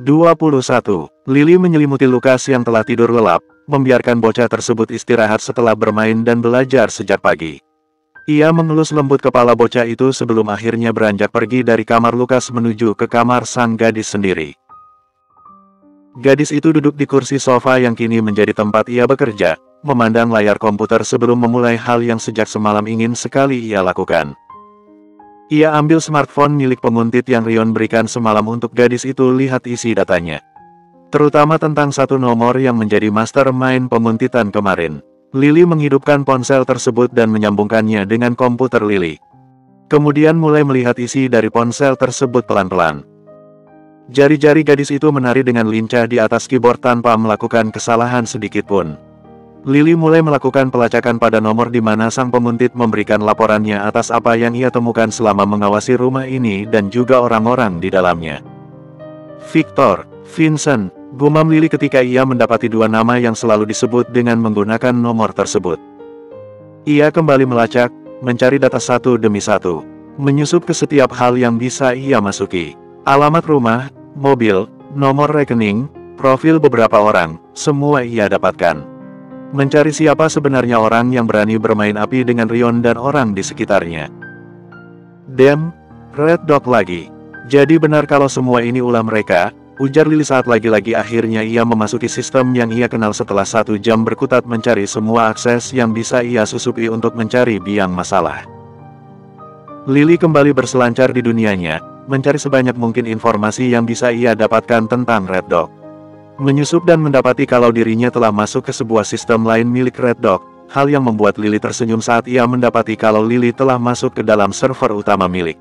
21. Lily menyelimuti Lukas yang telah tidur lelap, membiarkan bocah tersebut istirahat setelah bermain dan belajar sejak pagi. Ia mengelus lembut kepala bocah itu sebelum akhirnya beranjak pergi dari kamar Lukas menuju ke kamar sang gadis sendiri. Gadis itu duduk di kursi sofa yang kini menjadi tempat ia bekerja, memandang layar komputer sebelum memulai hal yang sejak semalam ingin sekali ia lakukan. Ia ambil smartphone milik penguntit yang Rion berikan semalam untuk gadis itu lihat isi datanya. Terutama tentang satu nomor yang menjadi mastermind penguntitan kemarin. Lily menghidupkan ponsel tersebut dan menyambungkannya dengan komputer Lily. Kemudian mulai melihat isi dari ponsel tersebut pelan-pelan. Jari-jari gadis itu menari dengan lincah di atas keyboard tanpa melakukan kesalahan sedikit pun. Lily mulai melakukan pelacakan pada nomor di mana sang penguntit memberikan laporannya atas apa yang ia temukan selama mengawasi rumah ini dan juga orang-orang di dalamnya. Victor, Vincent, gumam Lily ketika ia mendapati dua nama yang selalu disebut dengan menggunakan nomor tersebut. Ia kembali melacak, mencari data satu demi satu, menyusup ke setiap hal yang bisa ia masuki. Alamat rumah, mobil, nomor rekening, profil beberapa orang, semua ia dapatkan. Mencari siapa sebenarnya orang yang berani bermain api dengan Rion dan orang di sekitarnya. Damn, Red Dog lagi. Jadi benar kalau semua ini ulah mereka, ujar Lily saat lagi-lagi akhirnya ia memasuki sistem yang ia kenal setelah 1 jam berkutat mencari semua akses yang bisa ia susupi untuk mencari biang masalah. Lily kembali berselancar di dunianya, mencari sebanyak mungkin informasi yang bisa ia dapatkan tentang Red Dog. Menyusup dan mendapati kalau dirinya telah masuk ke sebuah sistem lain milik Red Dog, hal yang membuat Lily tersenyum saat ia mendapati kalau Lily telah masuk ke dalam server utama milik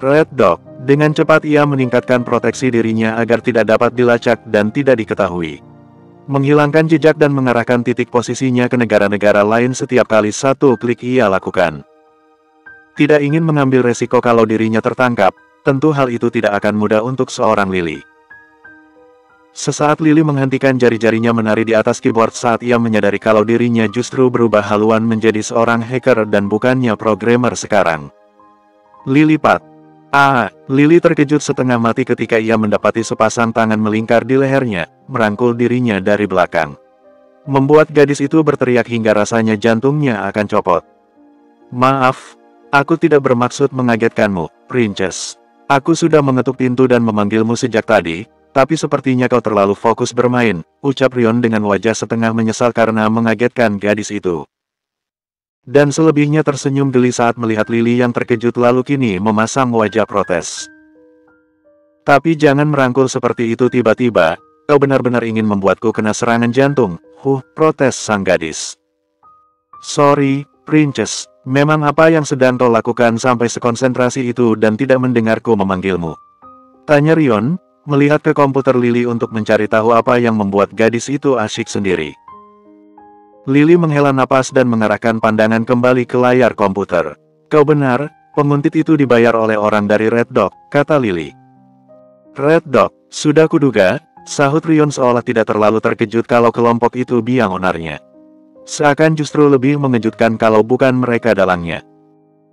Red Dog. Dengan cepat ia meningkatkan proteksi dirinya agar tidak dapat dilacak dan tidak diketahui. Menghilangkan jejak dan mengarahkan titik posisinya ke negara-negara lain setiap kali satu klik ia lakukan. Tidak ingin mengambil resiko kalau dirinya tertangkap, tentu hal itu tidak akan mudah untuk seorang Lily. Sesaat Lily menghentikan jari-jarinya menari di atas keyboard saat ia menyadari kalau dirinya justru berubah haluan menjadi seorang hacker dan bukannya programmer sekarang. Lilipat. Lily terkejut setengah mati ketika ia mendapati sepasang tangan melingkar di lehernya, merangkul dirinya dari belakang. Membuat gadis itu berteriak hingga rasanya jantungnya akan copot. Maaf, aku tidak bermaksud mengagetkanmu, Princess. Aku sudah mengetuk pintu dan memanggilmu sejak tadi, tapi sepertinya kau terlalu fokus bermain, ucap Rion dengan wajah setengah menyesal karena mengagetkan gadis itu. Dan selebihnya tersenyum geli saat melihat Lily yang terkejut lalu kini memasang wajah protes. Tapi jangan merangkul seperti itu tiba-tiba, kau benar-benar ingin membuatku kena serangan jantung, protes sang gadis. Sorry, Princess, memang apa yang sedang kau lakukan sampai sekonsentrasi itu dan tidak mendengarku memanggilmu? Tanya Rion, melihat ke komputer Lily untuk mencari tahu apa yang membuat gadis itu asyik sendiri. Lily menghela napas dan mengarahkan pandangan kembali ke layar komputer. Kau benar, penguntit itu dibayar oleh orang dari Red Dog, kata Lily. Red Dog, sudah kuduga, sahut Rion seolah tidak terlalu terkejut kalau kelompok itu biang onarnya. Seakan justru lebih mengejutkan kalau bukan mereka dalangnya.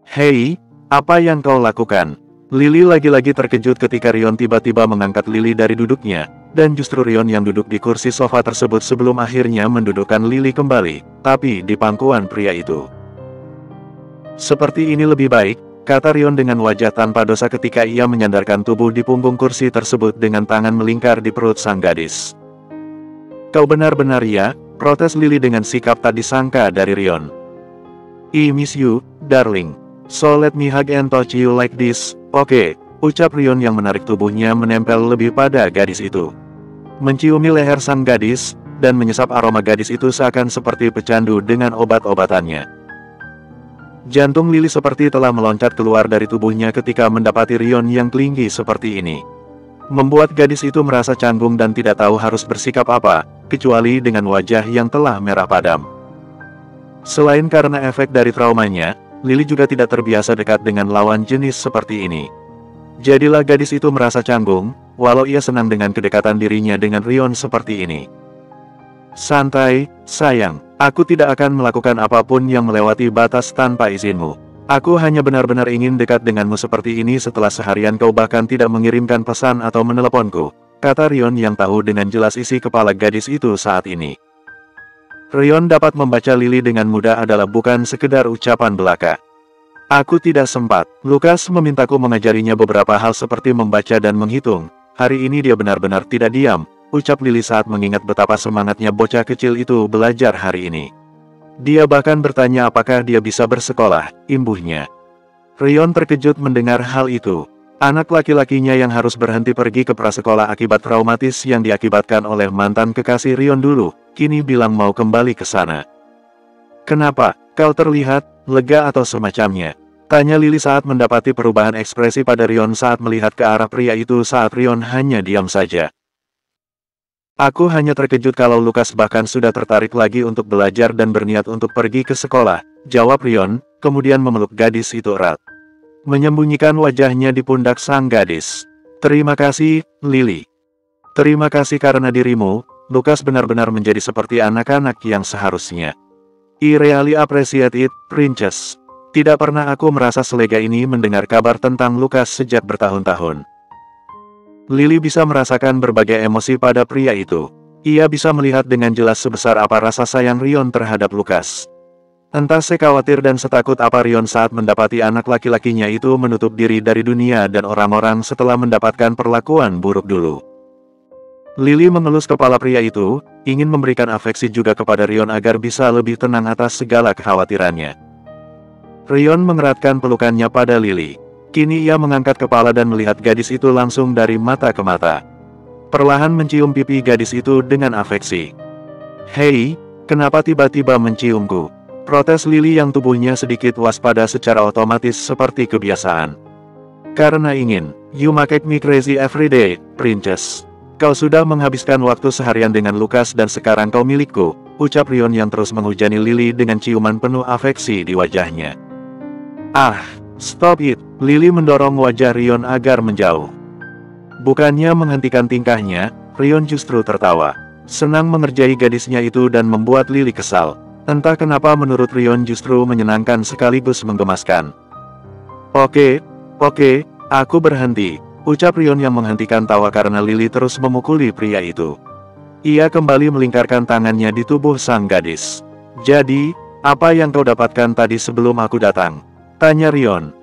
Hei, apa yang kau lakukan? Lily lagi-lagi terkejut ketika Rion tiba-tiba mengangkat Lily dari duduknya. Dan justru Rion yang duduk di kursi sofa tersebut sebelum akhirnya mendudukkan Lily kembali, tapi di pangkuan pria itu. Seperti ini lebih baik, kata Rion dengan wajah tanpa dosa ketika ia menyandarkan tubuh di punggung kursi tersebut dengan tangan melingkar di perut sang gadis. Kau benar-benar ya, protes Lily dengan sikap tak disangka dari Rion. I miss you, darling. So let me hug and touch you like this, okay, ucap Rion yang menarik tubuhnya menempel lebih pada gadis itu. Menciumi leher sang gadis, dan menyesap aroma gadis itu seakan seperti pecandu dengan obat-obatannya. Jantung Lily seperti telah meloncat keluar dari tubuhnya ketika mendapati Rion yang tinggi seperti ini. Membuat gadis itu merasa canggung dan tidak tahu harus bersikap apa, kecuali dengan wajah yang telah merah padam. Selain karena efek dari traumanya, Lily juga tidak terbiasa dekat dengan lawan jenis seperti ini. Jadilah gadis itu merasa canggung, walau ia senang dengan kedekatan dirinya dengan Rion seperti ini. Santai, sayang, aku tidak akan melakukan apapun yang melewati batas tanpa izinmu. Aku hanya benar-benar ingin dekat denganmu seperti ini setelah seharian kau bahkan tidak mengirimkan pesan atau meneleponku, kata Rion yang tahu dengan jelas isi kepala gadis itu saat ini. Rion dapat membaca Lily dengan mudah adalah bukan sekedar ucapan belaka. Aku tidak sempat. Lukas memintaku mengajarinya beberapa hal seperti membaca dan menghitung. Hari ini dia benar-benar tidak diam, ucap Lily saat mengingat betapa semangatnya bocah kecil itu belajar hari ini. Dia bahkan bertanya apakah dia bisa bersekolah, imbuhnya. Rion terkejut mendengar hal itu. Anak laki-lakinya yang harus berhenti pergi ke prasekolah akibat traumatis yang diakibatkan oleh mantan kekasih Rion dulu, kini bilang mau kembali ke sana. Kenapa? Kau terlihat lega atau semacamnya? Tanya Lily saat mendapati perubahan ekspresi pada Rion saat melihat ke arah pria itu saat Rion hanya diam saja. Aku hanya terkejut kalau Lukas bahkan sudah tertarik lagi untuk belajar dan berniat untuk pergi ke sekolah, jawab Rion, kemudian memeluk gadis itu erat. Menyembunyikan wajahnya di pundak sang gadis. Terima kasih, Lily. Terima kasih karena dirimu, Lukas benar-benar menjadi seperti anak-anak yang seharusnya. I really appreciate it, Princess. Tidak pernah aku merasa selega ini mendengar kabar tentang Lukas sejak bertahun-tahun. Lily bisa merasakan berbagai emosi pada pria itu. Ia bisa melihat dengan jelas sebesar apa rasa sayang Rion terhadap Lukas. Entah sekhawatir dan setakut apa Rion saat mendapati anak laki-lakinya itu menutup diri dari dunia dan orang-orang setelah mendapatkan perlakuan buruk dulu. Lily mengelus kepala pria itu, ingin memberikan afeksi juga kepada Rion agar bisa lebih tenang atas segala kekhawatirannya. Rion mengeratkan pelukannya pada Lily. Kini ia mengangkat kepala dan melihat gadis itu langsung dari mata ke mata. Perlahan mencium pipi gadis itu dengan afeksi. Hei, kenapa tiba-tiba menciumku? Protes Lily yang tubuhnya sedikit waspada secara otomatis seperti kebiasaan. Karena ingin, you make me crazy every day, Princess. Kau sudah menghabiskan waktu seharian dengan Lukas dan sekarang kau milikku, ucap Rion yang terus menghujani Lily dengan ciuman penuh afeksi di wajahnya. Ah, stop it, Lily mendorong wajah Rion agar menjauh. Bukannya menghentikan tingkahnya, Rion justru tertawa. Senang mengerjai gadisnya itu dan membuat Lily kesal. Entah kenapa menurut Rion justru menyenangkan sekaligus menggemaskan. Oke, aku berhenti, ucap Rion yang menghentikan tawa karena Lily terus memukuli pria itu. Ia kembali melingkarkan tangannya di tubuh sang gadis. Jadi, apa yang kau dapatkan tadi sebelum aku datang? Tanya Rion.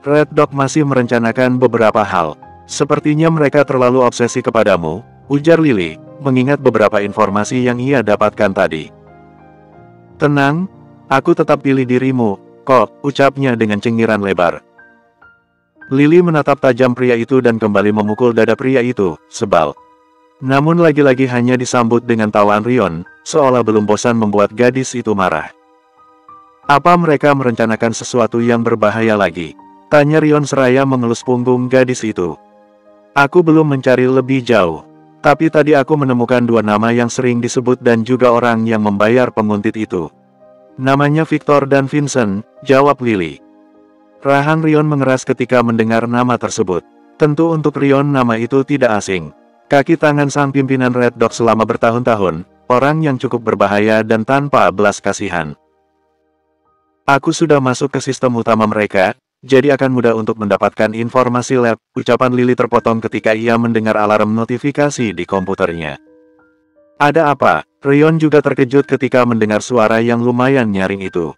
Red Dog masih merencanakan beberapa hal. Sepertinya mereka terlalu obsesi kepadamu, ujar Lily, mengingat beberapa informasi yang ia dapatkan tadi. Tenang, aku tetap pilih dirimu, kok, ucapnya dengan cengiran lebar. Lily menatap tajam pria itu dan kembali memukul dada pria itu, sebal. Namun lagi-lagi hanya disambut dengan tawaan Rion, seolah belum bosan membuat gadis itu marah. Apa mereka merencanakan sesuatu yang berbahaya lagi? Tanya Rion seraya mengelus punggung gadis itu. Aku belum mencari lebih jauh. Tapi tadi aku menemukan dua nama yang sering disebut dan juga orang yang membayar penguntit itu. Namanya Victor dan Vincent, jawab Lily. Rahang Rion mengeras ketika mendengar nama tersebut. Tentu untuk Rion nama itu tidak asing. Kaki tangan sang pimpinan Red Dog selama bertahun-tahun, orang yang cukup berbahaya dan tanpa belas kasihan. Aku sudah masuk ke sistem utama mereka, jadi akan mudah untuk mendapatkan informasi lab, ucapan Lily terpotong ketika ia mendengar alarm notifikasi di komputernya. Ada apa? Rion juga terkejut ketika mendengar suara yang lumayan nyaring itu.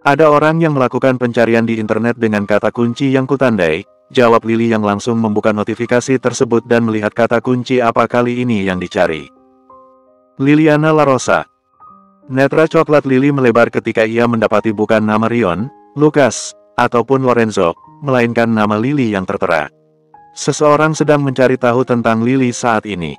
Ada orang yang melakukan pencarian di internet dengan kata kunci yang kutandai, jawab Lily yang langsung membuka notifikasi tersebut dan melihat kata kunci apa kali ini yang dicari. Liliana La Rosa. Netra coklat Lily melebar ketika ia mendapati bukan nama Rion, Lukas, ataupun Lorenzo, melainkan nama Lily yang tertera. Seseorang sedang mencari tahu tentang Lily saat ini.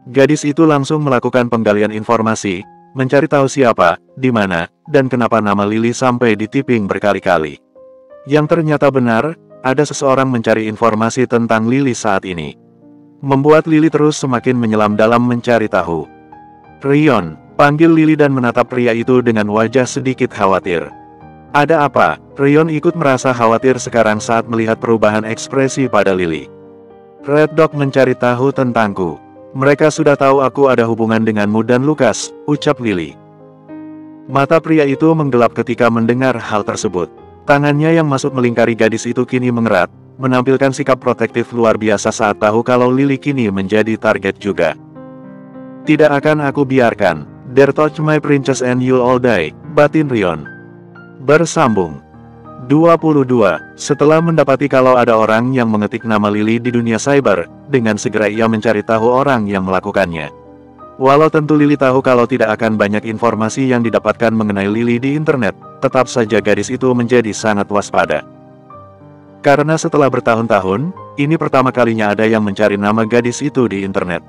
Gadis itu langsung melakukan penggalian informasi, mencari tahu siapa, di mana, dan kenapa nama Lily sampai ditiping berkali-kali. Yang ternyata benar, ada seseorang mencari informasi tentang Lily saat ini. Membuat Lily terus semakin menyelam dalam mencari tahu. Rion, panggil Lily dan menatap pria itu dengan wajah sedikit khawatir. Ada apa? Rion ikut merasa khawatir sekarang saat melihat perubahan ekspresi pada Lily. Red Dog mencari tahu tentangku. Mereka sudah tahu aku ada hubungan denganmu dan Lukas, ucap Lily. Mata pria itu menggelap ketika mendengar hal tersebut. Tangannya yang masuk melingkari gadis itu kini mengerat, menampilkan sikap protektif luar biasa saat tahu kalau Lily kini menjadi target juga. Tidak akan aku biarkan. Dare touch my princess and you'll all die, batin Rion. Bersambung. 22. Setelah mendapati kalau ada orang yang mengetik nama Lily di dunia cyber, dengan segera ia mencari tahu orang yang melakukannya. Walau tentu Lily tahu kalau tidak akan banyak informasi yang didapatkan mengenai Lily di internet, tetap saja gadis itu menjadi sangat waspada. Karena setelah bertahun-tahun, ini pertama kalinya ada yang mencari nama gadis itu di internet.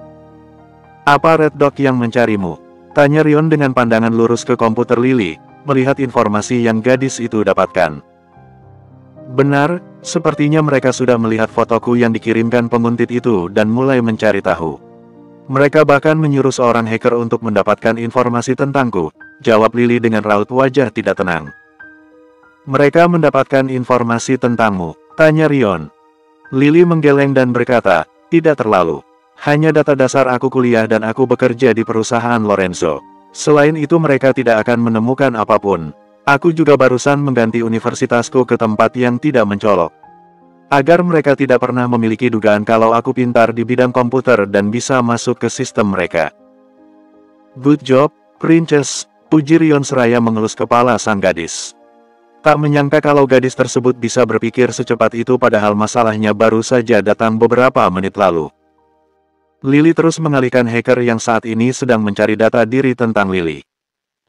Apa Red Dog yang mencarimu? Tanya Rion dengan pandangan lurus ke komputer Lily, melihat informasi yang gadis itu dapatkan. Benar, sepertinya mereka sudah melihat fotoku yang dikirimkan penguntit itu dan mulai mencari tahu. Mereka bahkan menyuruh seorang hacker untuk mendapatkan informasi tentangku, jawab Lily dengan raut wajah tidak tenang. Mereka mendapatkan informasi tentangmu, tanya Rion. Lily menggeleng dan berkata, tidak terlalu. Hanya data dasar aku kuliah dan aku bekerja di perusahaan Lorenzo. Selain itu mereka tidak akan menemukan apapun. Aku juga barusan mengganti universitasku ke tempat yang tidak mencolok. Agar mereka tidak pernah memiliki dugaan kalau aku pintar di bidang komputer dan bisa masuk ke sistem mereka. Good job, Princess, puji Rion seraya mengelus kepala sang gadis. Tak menyangka kalau gadis tersebut bisa berpikir secepat itu padahal masalahnya baru saja datang beberapa menit lalu. Lily terus mengalihkan hacker yang saat ini sedang mencari data diri tentang Lily.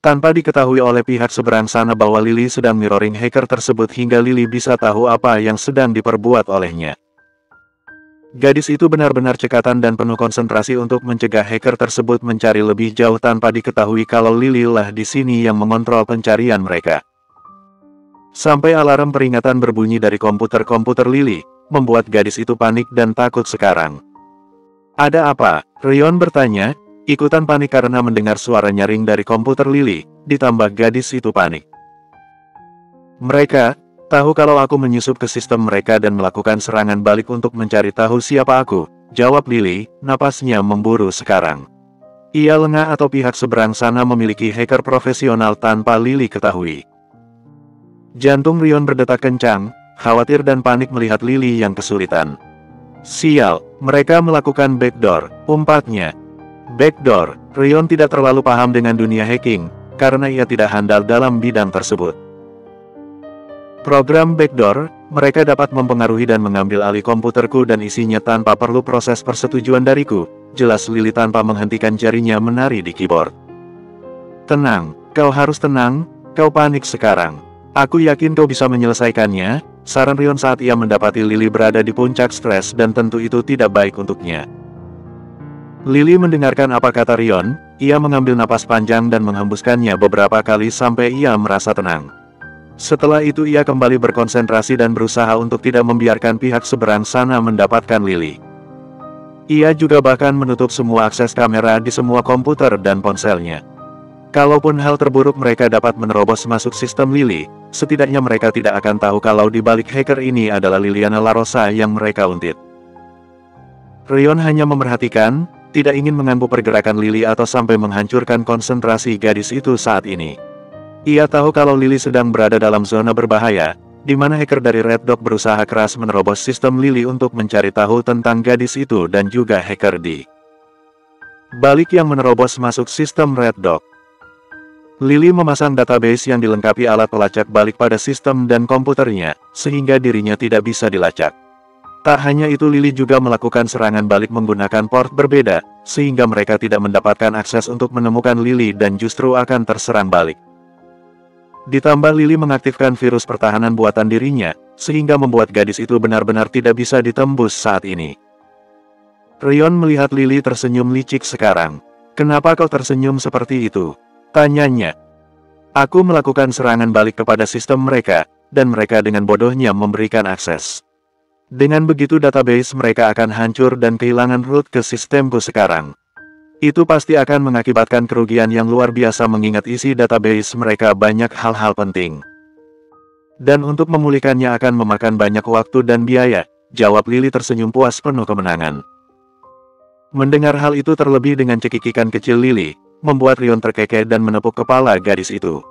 Tanpa diketahui oleh pihak seberang sana bahwa Lily sedang mirroring hacker tersebut hingga Lily bisa tahu apa yang sedang diperbuat olehnya. Gadis itu benar-benar cekatan dan penuh konsentrasi untuk mencegah hacker tersebut mencari lebih jauh tanpa diketahui kalau Lily lah di sini yang mengontrol pencarian mereka. Sampai alarm peringatan berbunyi dari komputer Lily, membuat gadis itu panik dan takut sekarang. Ada apa? Rion bertanya. Ikutan panik karena mendengar suara nyaring dari komputer Lily, ditambah gadis itu panik. Mereka tahu kalau aku menyusup ke sistem mereka dan melakukan serangan balik untuk mencari tahu siapa aku, jawab Lily, napasnya memburu sekarang. Ia lengah atau pihak seberang sana memiliki hacker profesional tanpa Lily ketahui. Jantung Rion berdetak kencang, khawatir dan panik melihat Lily yang kesulitan. Sial, mereka melakukan backdoor, umpatnya. Backdoor, Rion tidak terlalu paham dengan dunia hacking, karena ia tidak handal dalam bidang tersebut. Program backdoor, mereka dapat mempengaruhi dan mengambil alih komputerku dan isinya tanpa perlu proses persetujuan dariku, jelas Lily tanpa menghentikan jarinya menari di keyboard. Tenang, kau harus tenang, kau panik sekarang. Aku yakin kau bisa menyelesaikannya, saran Rion saat ia mendapati Lily berada di puncak stres dan tentu itu tidak baik untuknya. Lily mendengarkan apa kata Rion, ia mengambil napas panjang dan menghembuskannya beberapa kali sampai ia merasa tenang. Setelah itu ia kembali berkonsentrasi dan berusaha untuk tidak membiarkan pihak seberang sana mendapatkan Lily. Ia juga bahkan menutup semua akses kamera di semua komputer dan ponselnya. Kalaupun hal terburuk mereka dapat menerobos masuk sistem Lily, setidaknya mereka tidak akan tahu kalau di balik hacker ini adalah Liliana LaRosa yang mereka untit. Rion hanya memperhatikan, tidak ingin mengganggu pergerakan Lily atau sampai menghancurkan konsentrasi gadis itu saat ini. Ia tahu kalau Lily sedang berada dalam zona berbahaya, di mana hacker dari Red Dog berusaha keras menerobos sistem Lily untuk mencari tahu tentang gadis itu dan juga hacker di balik yang menerobos masuk sistem Red Dog. Lily memasang database yang dilengkapi alat pelacak balik pada sistem dan komputernya, sehingga dirinya tidak bisa dilacak. Tak hanya itu Lily juga melakukan serangan balik menggunakan port berbeda, sehingga mereka tidak mendapatkan akses untuk menemukan Lily dan justru akan terserang balik. Ditambah Lily mengaktifkan virus pertahanan buatan dirinya, sehingga membuat gadis itu benar-benar tidak bisa ditembus saat ini. Rion melihat Lily tersenyum licik sekarang. Kenapa kau tersenyum seperti itu? Tanyanya. Aku melakukan serangan balik kepada sistem mereka, dan mereka dengan bodohnya memberikan akses. Dengan begitu database mereka akan hancur dan kehilangan root ke sistemku sekarang. Itu pasti akan mengakibatkan kerugian yang luar biasa mengingat isi database mereka banyak hal-hal penting. Dan untuk memulihkannya akan memakan banyak waktu dan biaya, jawab Lily tersenyum puas penuh kemenangan. Mendengar hal itu terlebih dengan cekikikan kecil Lily, membuat Rion terkekeh dan menepuk kepala gadis itu.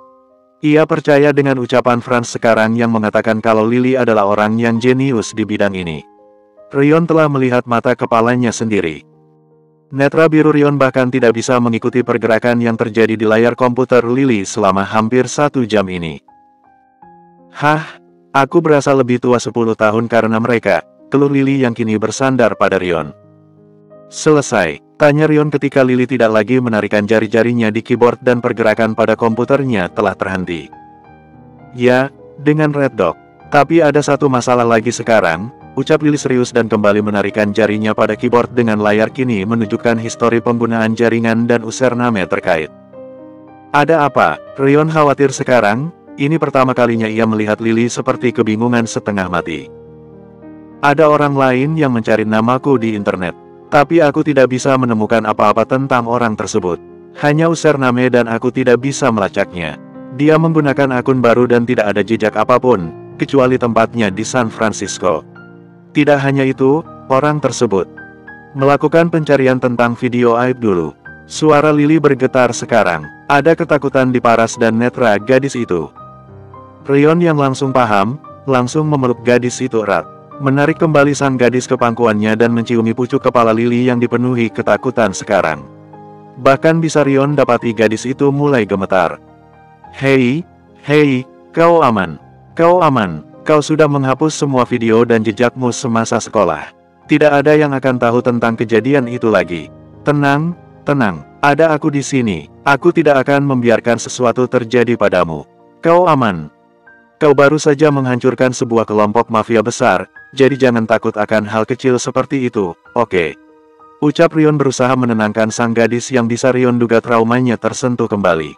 Ia percaya dengan ucapan Franz sekarang yang mengatakan kalau Lily adalah orang yang jenius di bidang ini. Rion telah melihat mata kepalanya sendiri. Netra biru Rion bahkan tidak bisa mengikuti pergerakan yang terjadi di layar komputer Lily selama hampir 1 jam ini. Hah, aku berasa lebih tua 10 tahun karena mereka, keluh Lily yang kini bersandar pada Rion. Selesai, tanya Rion ketika Lily tidak lagi menarikan jari-jarinya di keyboard dan pergerakan pada komputernya telah terhenti. Ya, dengan Red Dog. Tapi ada satu masalah lagi sekarang, ucap Lily serius dan kembali menarikan jarinya pada keyboard dengan layar kini menunjukkan histori penggunaan jaringan dan username terkait. Ada apa? Rion khawatir sekarang, ini pertama kalinya ia melihat Lily seperti kebingungan setengah mati. Ada orang lain yang mencari namaku di internet. Tapi aku tidak bisa menemukan apa-apa tentang orang tersebut. Hanya username dan aku tidak bisa melacaknya. Dia menggunakan akun baru dan tidak ada jejak apapun, kecuali tempatnya di San Francisco. Tidak hanya itu, orang tersebut melakukan pencarian tentang video aib dulu. Suara Lily bergetar sekarang. Ada ketakutan di paras dan netra gadis itu. Rion yang langsung paham, langsung memeluk gadis itu erat. Menarik kembali sang gadis ke pangkuannya dan menciumi pucuk kepala Lily yang dipenuhi ketakutan sekarang. Bahkan bisa Rion dapati gadis itu mulai gemetar. Hei, kau aman. Kau aman, kau sudah menghapus semua video dan jejakmu semasa sekolah. Tidak ada yang akan tahu tentang kejadian itu lagi. Tenang, ada aku di sini. Aku tidak akan membiarkan sesuatu terjadi padamu. Kau aman. Kau baru saja menghancurkan sebuah kelompok mafia besar, jadi jangan takut akan hal kecil seperti itu, oke? Ucap Rion berusaha menenangkan sang gadis yang bisa Rion duga traumanya tersentuh kembali.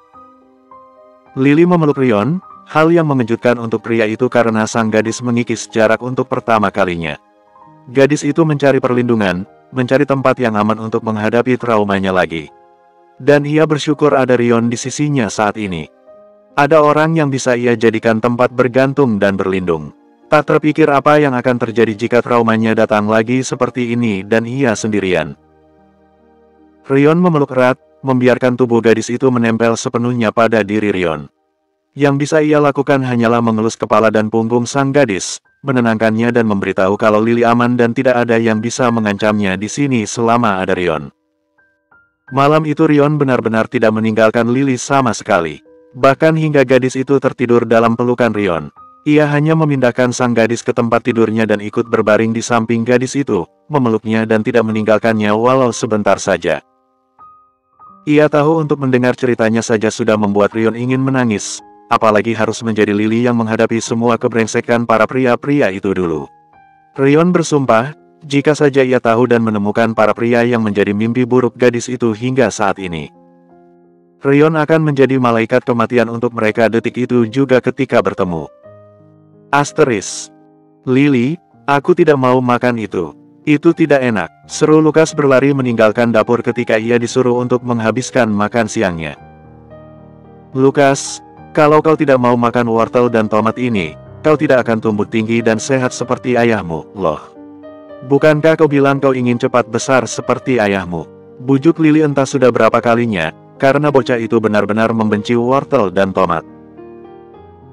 Lily memeluk Rion, hal yang mengejutkan untuk pria itu karena sang gadis mengikis jarak untuk pertama kalinya. Gadis itu mencari perlindungan, mencari tempat yang aman untuk menghadapi traumanya lagi. Dan ia bersyukur ada Rion di sisinya saat ini. Ada orang yang bisa ia jadikan tempat bergantung dan berlindung. Tak terpikir apa yang akan terjadi jika traumanya datang lagi seperti ini dan ia sendirian. Rion memeluk erat, membiarkan tubuh gadis itu menempel sepenuhnya pada diri Rion. Yang bisa ia lakukan hanyalah mengelus kepala dan punggung sang gadis, menenangkannya dan memberitahu kalau Lily aman dan tidak ada yang bisa mengancamnya di sini selama ada Rion. Malam itu Rion benar-benar tidak meninggalkan Lily sama sekali. Bahkan hingga gadis itu tertidur dalam pelukan Rion. Ia hanya memindahkan sang gadis ke tempat tidurnya dan ikut berbaring di samping gadis itu, memeluknya dan tidak meninggalkannya walau sebentar saja. Ia tahu untuk mendengar ceritanya saja sudah membuat Rion ingin menangis, apalagi harus menjadi Lily yang menghadapi semua kebrengsekan para pria-pria itu dulu. Rion bersumpah, jika saja ia tahu dan menemukan para pria yang menjadi mimpi buruk gadis itu hingga saat ini. Rion akan menjadi malaikat kematian untuk mereka detik itu juga ketika bertemu. Asteris. Lily, aku tidak mau makan itu. Itu tidak enak. Seru Lukas berlari meninggalkan dapur ketika ia disuruh untuk menghabiskan makan siangnya. Lukas, kalau kau tidak mau makan wortel dan tomat ini, kau tidak akan tumbuh tinggi dan sehat seperti ayahmu, loh. Bukankah kau bilang kau ingin cepat besar seperti ayahmu? Bujuk Lily entah sudah berapa kalinya, karena bocah itu benar-benar membenci wortel dan tomat.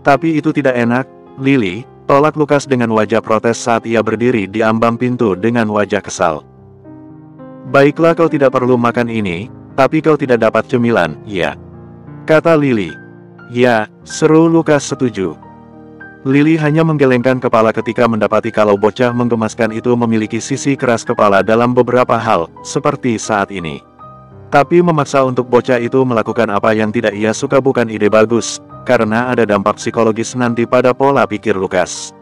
Tapi itu tidak enak, Lily, tolak Lukas dengan wajah protes saat ia berdiri di ambang pintu dengan wajah kesal. Baiklah kau tidak perlu makan ini, tapi kau tidak dapat cemilan, ya? Kata Lily. Ya, seru Lukas setuju. Lily hanya menggelengkan kepala ketika mendapati kalau bocah menggemaskan itu memiliki sisi keras kepala dalam beberapa hal, seperti saat ini. Tapi memaksa untuk bocah itu melakukan apa yang tidak ia suka bukan ide bagus, karena ada dampak psikologis nanti pada pola pikir Lukas.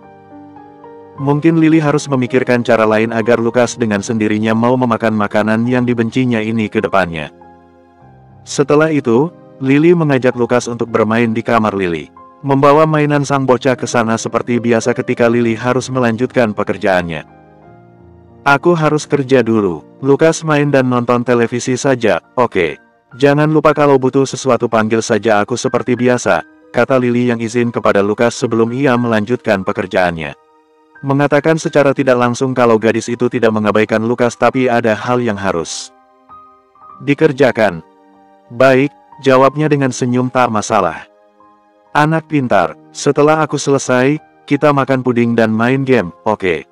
Mungkin Lily harus memikirkan cara lain agar Lukas dengan sendirinya mau memakan makanan yang dibencinya ini ke depannya. Setelah itu, Lily mengajak Lukas untuk bermain di kamar Lily. Membawa mainan sang bocah ke sana seperti biasa ketika Lily harus melanjutkan pekerjaannya. Aku harus kerja dulu. Lukas main dan nonton televisi saja, oke. Jangan lupa kalau butuh sesuatu panggil saja aku seperti biasa, kata Lily yang izin kepada Lukas sebelum ia melanjutkan pekerjaannya. Mengatakan secara tidak langsung kalau gadis itu tidak mengabaikan Lukas tapi ada hal yang harus dikerjakan. Baik, jawabnya dengan senyum tak masalah. Anak pintar, setelah aku selesai, kita makan puding dan main game, oke?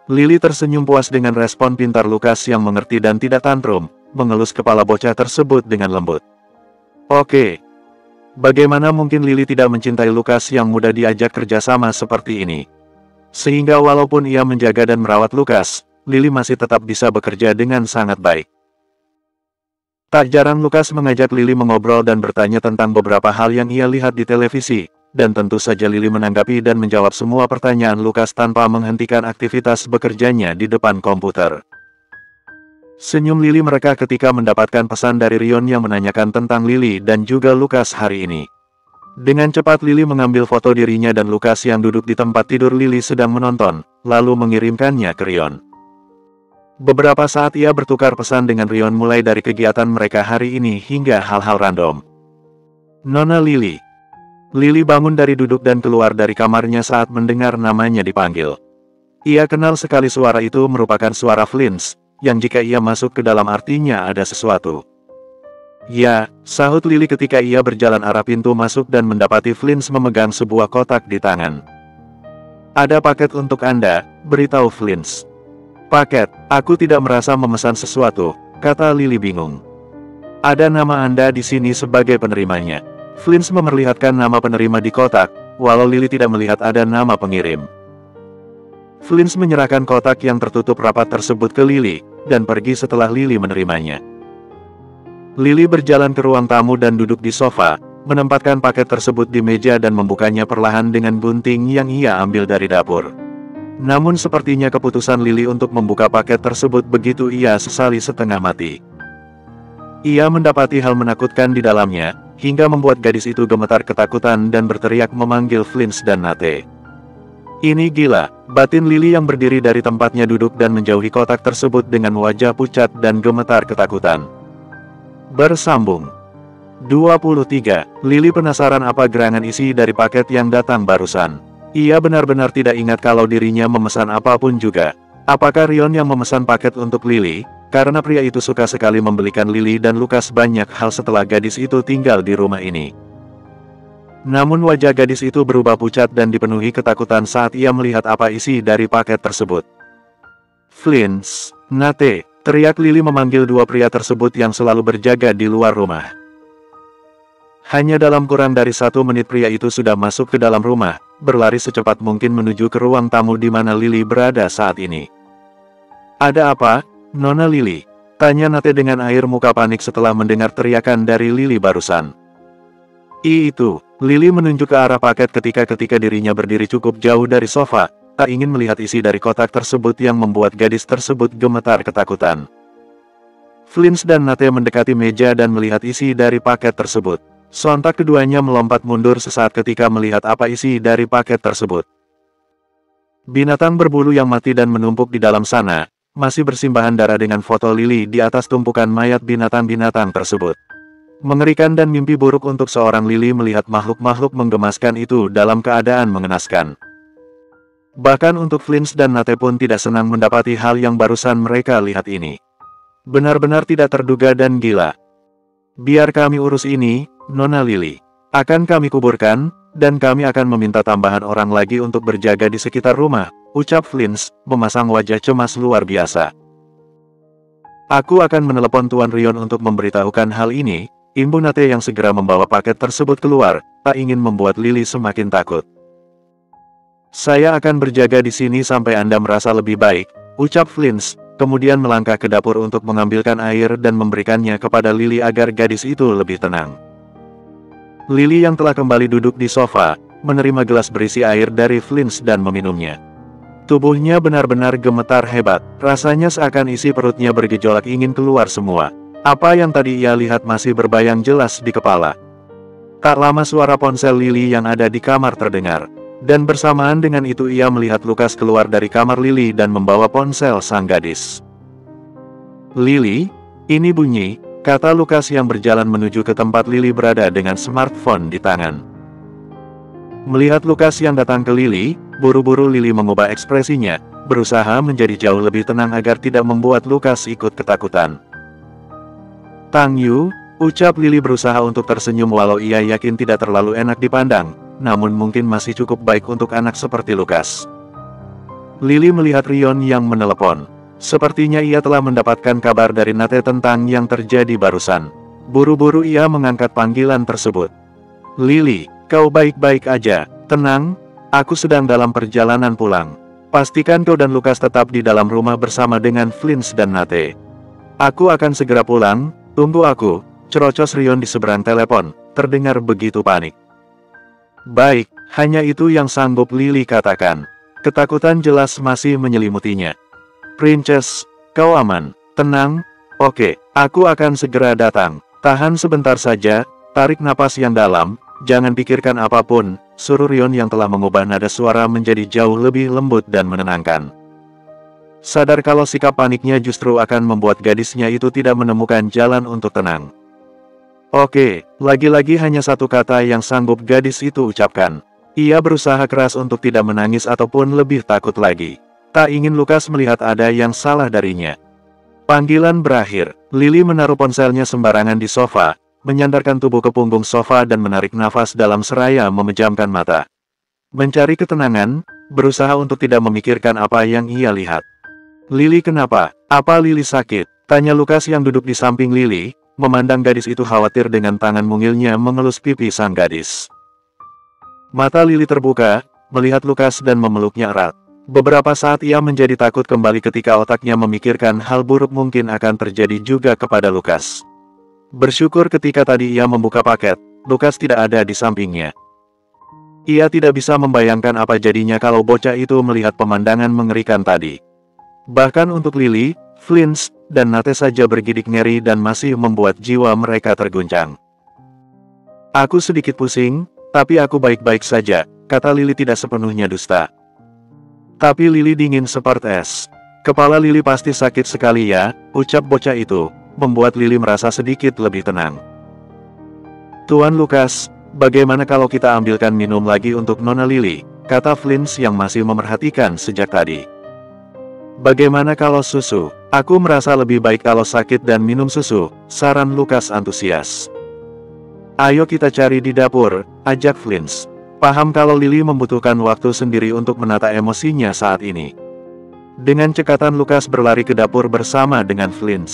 Lily tersenyum puas dengan respon pintar Lukas yang mengerti dan tidak tantrum, mengelus kepala bocah tersebut dengan lembut. Oke. Bagaimana mungkin Lily tidak mencintai Lukas yang mudah diajak kerjasama seperti ini? Sehingga walaupun ia menjaga dan merawat Lukas, Lily masih tetap bisa bekerja dengan sangat baik. Tak jarang Lukas mengajak Lily mengobrol dan bertanya tentang beberapa hal yang ia lihat di televisi, dan tentu saja Lily menanggapi dan menjawab semua pertanyaan Lukas tanpa menghentikan aktivitas bekerjanya di depan komputer. Senyum Lily mereka ketika mendapatkan pesan dari Rion yang menanyakan tentang Lily dan juga Lukas hari ini. Dengan cepat Lily mengambil foto dirinya dan Lukas yang duduk di tempat tidur Lily sedang menonton, lalu mengirimkannya ke Rion. Beberapa saat ia bertukar pesan dengan Rion mulai dari kegiatan mereka hari ini hingga hal-hal random. Nona Lily. Lily bangun dari duduk dan keluar dari kamarnya saat mendengar namanya dipanggil. Ia kenal sekali suara itu merupakan suara Flynn, yang jika ia masuk ke dalam artinya ada sesuatu. Ya, sahut Lily ketika ia berjalan arah pintu masuk dan mendapati Flynn memegang sebuah kotak di tangan. Ada paket untuk Anda, beritahu Flynn. Paket, aku tidak merasa memesan sesuatu, kata Lily bingung. Ada nama Anda di sini sebagai penerimanya. Flynn memperlihatkan nama penerima di kotak, walau Lily tidak melihat ada nama pengirim. Flynn menyerahkan kotak yang tertutup rapat tersebut ke Lily, dan pergi setelah Lily menerimanya. Lily berjalan ke ruang tamu dan duduk di sofa, menempatkan paket tersebut di meja dan membukanya perlahan dengan gunting yang ia ambil dari dapur. Namun sepertinya keputusan Lily untuk membuka paket tersebut begitu ia sesali setengah mati. Ia mendapati hal menakutkan di dalamnya, hingga membuat gadis itu gemetar ketakutan dan berteriak memanggil Flynn dan Nate. Ini gila, batin Lily yang berdiri dari tempatnya duduk dan menjauhi kotak tersebut dengan wajah pucat dan gemetar ketakutan. Bersambung. 23. Lily penasaran apa gerangan isi dari paket yang datang barusan. Ia benar-benar tidak ingat kalau dirinya memesan apapun juga. Apakah Rion yang memesan paket untuk Lily? Karena pria itu suka sekali membelikan Lily dan Lukas banyak hal setelah gadis itu tinggal di rumah ini. Namun wajah gadis itu berubah pucat dan dipenuhi ketakutan saat ia melihat apa isi dari paket tersebut. Flynn, Nate, teriak Lily memanggil dua pria tersebut yang selalu berjaga di luar rumah. Hanya dalam kurang dari 1 menit pria itu sudah masuk ke dalam rumah, berlari secepat mungkin menuju ke ruang tamu di mana Lily berada saat ini. Ada apa, Nona Lily? Tanya Nate dengan air muka panik setelah mendengar teriakan dari Lily barusan. Itu, Lily menunjuk ke arah paket ketika dirinya berdiri cukup jauh dari sofa, tak ingin melihat isi dari kotak tersebut yang membuat gadis tersebut gemetar ketakutan. Flynn dan Nate mendekati meja dan melihat isi dari paket tersebut. Sontak keduanya melompat mundur sesaat ketika melihat apa isi dari paket tersebut. Binatang berbulu yang mati dan menumpuk di dalam sana, masih bersimbahan darah dengan foto Lily di atas tumpukan mayat binatang-binatang tersebut. Mengerikan dan mimpi buruk untuk seorang Lily melihat makhluk-makhluk menggemaskan itu dalam keadaan mengenaskan. Bahkan untuk Flynn dan Nate pun tidak senang mendapati hal yang barusan mereka lihat ini. Benar-benar tidak terduga dan gila. Biar kami urus ini, Nona Lily. Akan kami kuburkan, dan kami akan meminta tambahan orang lagi untuk berjaga di sekitar rumah, ucap Flynn, memasang wajah cemas luar biasa. Aku akan menelepon Tuan Rion untuk memberitahukan hal ini, imbu Nate yang segera membawa paket tersebut keluar, tak ingin membuat Lily semakin takut. Saya akan berjaga di sini sampai Anda merasa lebih baik, ucap Flynn, kemudian melangkah ke dapur untuk mengambilkan air dan memberikannya kepada Lily agar gadis itu lebih tenang. Lily yang telah kembali duduk di sofa, menerima gelas berisi air dari Flynn dan meminumnya. Tubuhnya benar-benar gemetar hebat, rasanya seakan isi perutnya bergejolak ingin keluar semua. Apa yang tadi ia lihat masih berbayang jelas di kepala. Tak lama suara ponsel Lily yang ada di kamar terdengar. Dan bersamaan dengan itu ia melihat Lukas keluar dari kamar Lily dan membawa ponsel sang gadis. Lily, ini bunyi, kata Lukas yang berjalan menuju ke tempat Lily berada dengan smartphone di tangan. Melihat Lukas yang datang ke Lily, buru-buru Lily mengubah ekspresinya, berusaha menjadi jauh lebih tenang agar tidak membuat Lukas ikut ketakutan. Tang Yu, Ucap Lily berusaha untuk tersenyum walau ia yakin tidak terlalu enak dipandang, namun mungkin masih cukup baik untuk anak seperti Lukas. Lily melihat Rion yang menelepon. Sepertinya ia telah mendapatkan kabar dari Nate tentang yang terjadi barusan. Buru-buru ia mengangkat panggilan tersebut. Lily, kau baik-baik aja, tenang, aku sedang dalam perjalanan pulang. Pastikan kau dan Lukas tetap di dalam rumah bersama dengan Flynn dan Nate. Aku akan segera pulang, tunggu aku. Cerocos Rion di seberang telepon, terdengar begitu panik. Baik, hanya itu yang sanggup Lily katakan. Ketakutan jelas masih menyelimutinya. Princess, kau aman, tenang, oke, aku akan segera datang. Tahan sebentar saja, tarik napas yang dalam, jangan pikirkan apapun, suruh Rion yang telah mengubah nada suara menjadi jauh lebih lembut dan menenangkan. Sadar kalau sikap paniknya justru akan membuat gadisnya itu tidak menemukan jalan untuk tenang. Oke, lagi-lagi hanya satu kata yang sanggup gadis itu ucapkan. Ia berusaha keras untuk tidak menangis ataupun lebih takut lagi. Tak ingin Lukas melihat ada yang salah darinya. Panggilan berakhir, Lily menaruh ponselnya sembarangan di sofa, menyandarkan tubuh ke punggung sofa dan menarik nafas dalam seraya memejamkan mata. Mencari ketenangan, berusaha untuk tidak memikirkan apa yang ia lihat. Lily kenapa? Apa Lily sakit? Tanya Lukas yang duduk di samping Lily. Memandang gadis itu khawatir dengan tangan mungilnya mengelus pipi sang gadis. Mata Lily terbuka, melihat Lukas dan memeluknya erat. Beberapa saat ia menjadi takut kembali ketika otaknya memikirkan hal buruk mungkin akan terjadi juga kepada Lukas. Bersyukur ketika tadi ia membuka paket, Lukas tidak ada di sampingnya. Ia tidak bisa membayangkan apa jadinya kalau bocah itu melihat pemandangan mengerikan tadi. Bahkan untuk Lily, Flynn, dan Nate saja bergidik ngeri dan masih membuat jiwa mereka terguncang. Aku sedikit pusing, tapi aku baik-baik saja, kata Lily tidak sepenuhnya dusta. Tapi Lily dingin seperti es. Kepala Lily pasti sakit sekali ya, ucap bocah itu, membuat Lily merasa sedikit lebih tenang. Tuan Lukas, bagaimana kalau kita ambilkan minum lagi untuk Nona Lily, kata Flynn yang masih memerhatikan sejak tadi. Bagaimana kalau susu? Aku merasa lebih baik kalau sakit dan minum susu, saran Lukas antusias. Ayo kita cari di dapur, ajak Flynn. Paham kalau Lily membutuhkan waktu sendiri untuk menata emosinya saat ini. Dengan cekatan Lukas berlari ke dapur bersama dengan Flynn.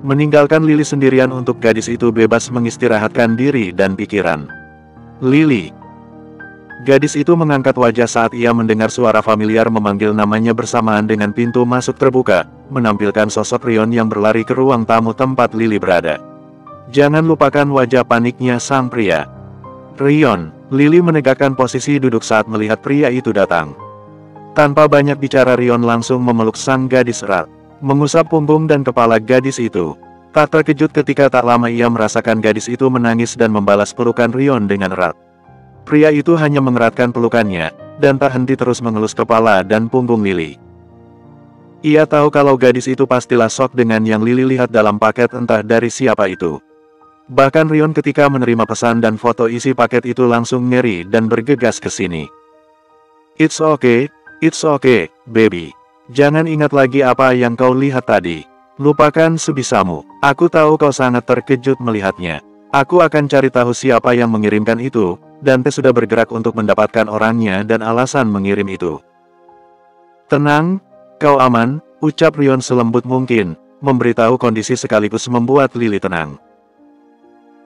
Meninggalkan Lily sendirian untuk gadis itu bebas mengistirahatkan diri dan pikiran. Lily. Gadis itu mengangkat wajah saat ia mendengar suara familiar memanggil namanya bersamaan dengan pintu masuk terbuka, menampilkan sosok Rion yang berlari ke ruang tamu tempat Lily berada. Jangan lupakan wajah paniknya sang pria. Rion, Lily menegakkan posisi duduk saat melihat pria itu datang. Tanpa banyak bicara Rion langsung memeluk sang gadis erat, mengusap punggung dan kepala gadis itu. Tak terkejut ketika tak lama ia merasakan gadis itu menangis dan membalas pelukan Rion dengan erat. Pria itu hanya mengeratkan pelukannya, dan tak henti terus mengelus kepala dan punggung Lily. Ia tahu kalau gadis itu pastilah shock dengan yang Lily lihat dalam paket entah dari siapa itu. Bahkan Rion ketika menerima pesan dan foto isi paket itu langsung ngeri dan bergegas ke sini. It's okay, baby. Jangan ingat lagi apa yang kau lihat tadi. Lupakan sebisamu. Aku tahu kau sangat terkejut melihatnya. Aku akan cari tahu siapa yang mengirimkan itu. Dante sudah bergerak untuk mendapatkan orangnya dan alasan mengirim itu. Tenang, kau aman, ucap Rion selembut mungkin, memberitahu kondisi sekaligus membuat Lily tenang.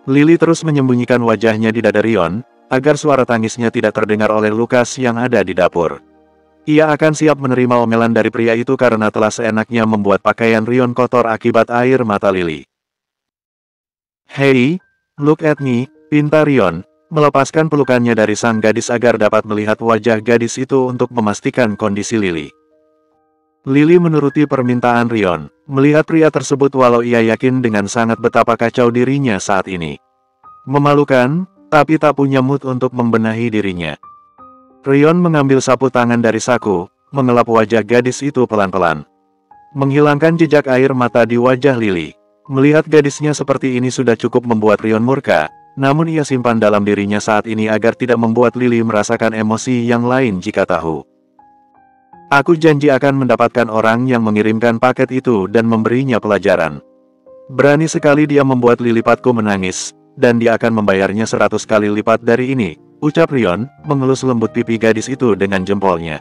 Lily terus menyembunyikan wajahnya di dada Rion, agar suara tangisnya tidak terdengar oleh Lukas yang ada di dapur. Ia akan siap menerima omelan dari pria itu karena telah seenaknya membuat pakaian Rion kotor akibat air mata Lily. Hey, look at me, pinta Rion. Melepaskan pelukannya dari sang gadis agar dapat melihat wajah gadis itu untuk memastikan kondisi Lily. Lily menuruti permintaan Rion, melihat pria tersebut walau ia yakin dengan sangat betapa kacau dirinya saat ini. Memalukan, tapi tak punya mood untuk membenahi dirinya. Rion mengambil sapu tangan dari saku, mengelap wajah gadis itu pelan-pelan. Menghilangkan jejak air mata di wajah Lily. Melihat gadisnya seperti ini sudah cukup membuat Rion murka. Namun ia simpan dalam dirinya saat ini agar tidak membuat Lily merasakan emosi yang lain jika tahu. Aku janji akan mendapatkan orang yang mengirimkan paket itu dan memberinya pelajaran. Berani sekali dia membuat lilipatku menangis, dan dia akan membayarnya 100 kali lipat dari ini, ucap Rion, mengelus lembut pipi gadis itu dengan jempolnya.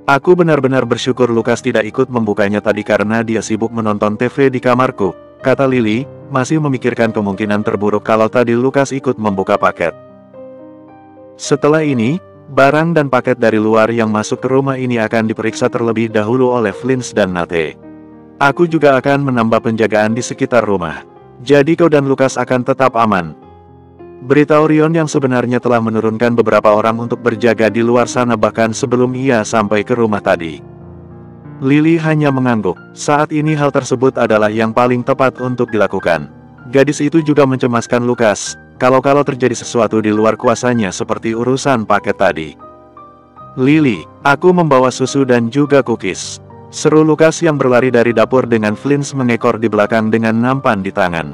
Aku benar-benar bersyukur Lukas tidak ikut membukanya tadi karena dia sibuk menonton TV di kamarku, kata Lily, masih memikirkan kemungkinan terburuk kalau tadi Lukas ikut membuka paket. Setelah ini, barang dan paket dari luar yang masuk ke rumah ini akan diperiksa terlebih dahulu oleh Flins dan Nate. Aku juga akan menambah penjagaan di sekitar rumah. Jadi kau dan Lukas akan tetap aman. Beritahu Rion yang sebenarnya telah menurunkan beberapa orang untuk berjaga di luar sana bahkan sebelum ia sampai ke rumah tadi. Lily hanya mengangguk. Saat ini hal tersebut adalah yang paling tepat untuk dilakukan. Gadis itu juga mencemaskan Lukas, kalau terjadi sesuatu di luar kuasanya seperti urusan paket tadi. Lily, aku membawa susu dan juga cookies, seru Lukas yang berlari dari dapur dengan Flins mengekor di belakang dengan nampan di tangan.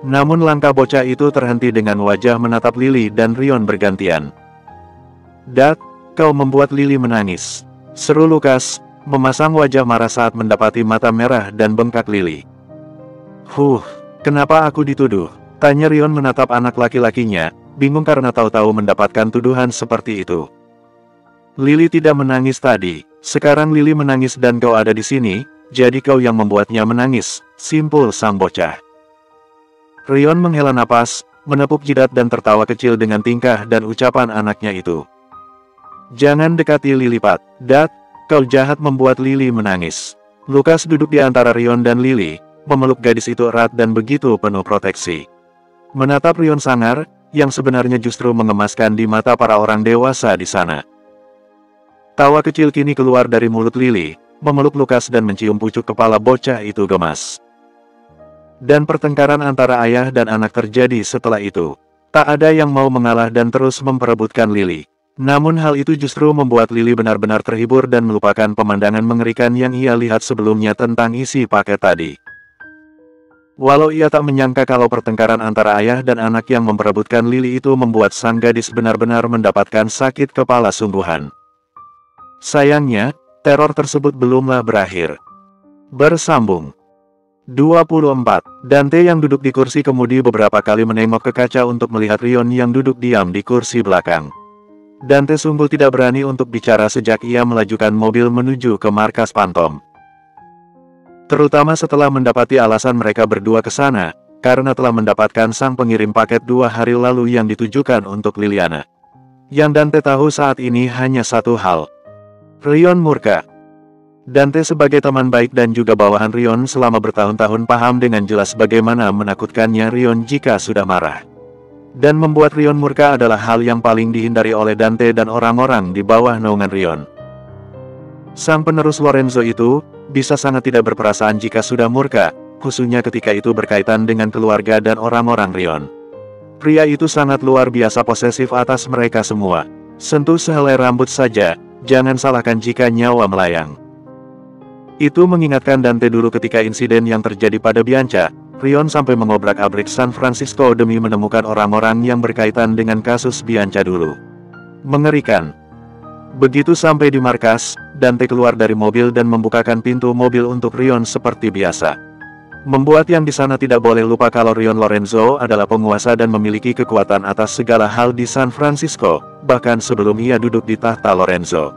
Namun langkah bocah itu terhenti dengan wajah menatap Lily dan Rion bergantian. "Dad, kau membuat Lily menangis," seru Lukas, memasang wajah marah saat mendapati mata merah dan bengkak Lily. Kenapa aku dituduh?" tanya Rion menatap anak laki-lakinya, bingung karena tahu-tahu mendapatkan tuduhan seperti itu. "Lily tidak menangis tadi, sekarang Lily menangis dan kau ada di sini, jadi kau yang membuatnya menangis," simpul sang bocah. Rion menghela napas, menepuk jidat dan tertawa kecil dengan tingkah dan ucapan anaknya itu. "Jangan dekati Lily, Pat. Dad, kau jahat membuat Lily menangis." Lukas duduk di antara Rion dan Lily, memeluk gadis itu erat dan begitu penuh proteksi. Menatap Rion sangar, yang sebenarnya justru mengemaskan di mata para orang dewasa di sana. Tawa kecil kini keluar dari mulut Lily, memeluk Lukas dan mencium pucuk kepala bocah itu gemas. Dan pertengkaran antara ayah dan anak terjadi setelah itu. Tak ada yang mau mengalah dan terus memperebutkan Lily. Namun hal itu justru membuat Lily benar-benar terhibur dan melupakan pemandangan mengerikan yang ia lihat sebelumnya tentang isi paket tadi. Walau ia tak menyangka kalau pertengkaran antara ayah dan anak yang memperebutkan Lily itu membuat sang gadis benar-benar mendapatkan sakit kepala sungguhan. Sayangnya, teror tersebut belumlah berakhir. Bersambung. 24. Dante yang duduk di kursi kemudi beberapa kali menengok ke kaca untuk melihat Rion yang duduk diam di kursi belakang. Dante sungguh tidak berani untuk bicara sejak ia melajukan mobil menuju ke markas Phantom. Terutama setelah mendapati alasan mereka berdua ke sana, karena telah mendapatkan sang pengirim paket 2 hari lalu yang ditujukan untuk Liliana. Yang Dante tahu saat ini hanya satu hal. Rion murka. Dante sebagai teman baik dan juga bawahan Rion selama bertahun-tahun paham dengan jelas bagaimana menakutkannya Rion jika sudah marah. Dan membuat Rion murka adalah hal yang paling dihindari oleh Dante dan orang-orang di bawah naungan Rion. Sang penerus Lorenzo itu bisa sangat tidak berperasaan jika sudah murka, khususnya ketika itu berkaitan dengan keluarga dan orang-orang Rion. Pria itu sangat luar biasa posesif atas mereka semua. Sentuh sehelai rambut saja, jangan salahkan jika nyawa melayang. Itu mengingatkan Dante dulu ketika insiden yang terjadi pada Bianca. Rion sampai mengobrak-abrik San Francisco demi menemukan orang-orang yang berkaitan dengan kasus Bianca dulu. Mengerikan. Begitu sampai di markas, Dante keluar dari mobil dan membukakan pintu mobil untuk Rion seperti biasa. Membuat yang di sana tidak boleh lupa kalau Rion Lorenzo adalah penguasa dan memiliki kekuatan atas segala hal di San Francisco, bahkan sebelum ia duduk di tahta Lorenzo.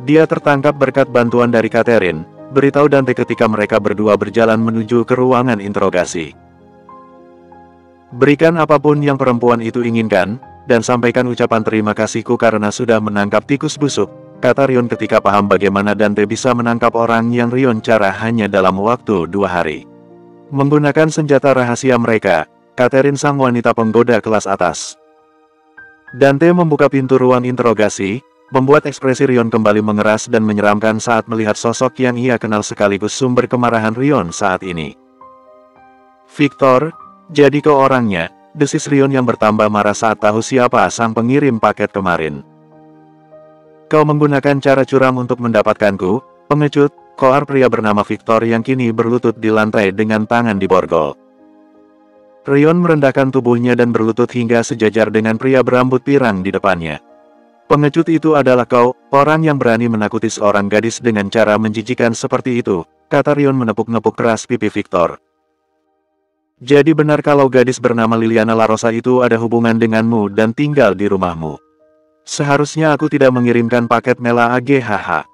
Dia tertangkap berkat bantuan dari Catherine, beritahu Dante ketika mereka berdua berjalan menuju ke ruangan interogasi. "Berikan apapun yang perempuan itu inginkan, dan sampaikan ucapan terima kasihku karena sudah menangkap tikus busuk," kata Rion ketika paham bagaimana Dante bisa menangkap orang yang Rion cara hanya dalam waktu 2 hari. Menggunakan senjata rahasia mereka, Catherine sang wanita penggoda kelas atas. Dante membuka pintu ruang interogasi, membuat ekspresi Rion kembali mengeras dan menyeramkan saat melihat sosok yang ia kenal sekaligus sumber kemarahan Rion saat ini. "Victor, jadi kau orangnya," desis Rion yang bertambah marah saat tahu siapa sang pengirim paket kemarin. "Kau menggunakan cara curam untuk mendapatkanku, pengecut," koar pria bernama Victor yang kini berlutut di lantai dengan tangan diborgol. Rion merendahkan tubuhnya dan berlutut hingga sejajar dengan pria berambut pirang di depannya. Pengecut itu adalah kau, orang yang berani menakuti seorang gadis dengan cara menjijikan seperti itu, kata Rion menepuk-nepuk keras pipi Victor. Jadi benar kalau gadis bernama Liliana Larosa itu ada hubungan denganmu dan tinggal di rumahmu. Seharusnya aku tidak mengirimkan paket Mela AGHH.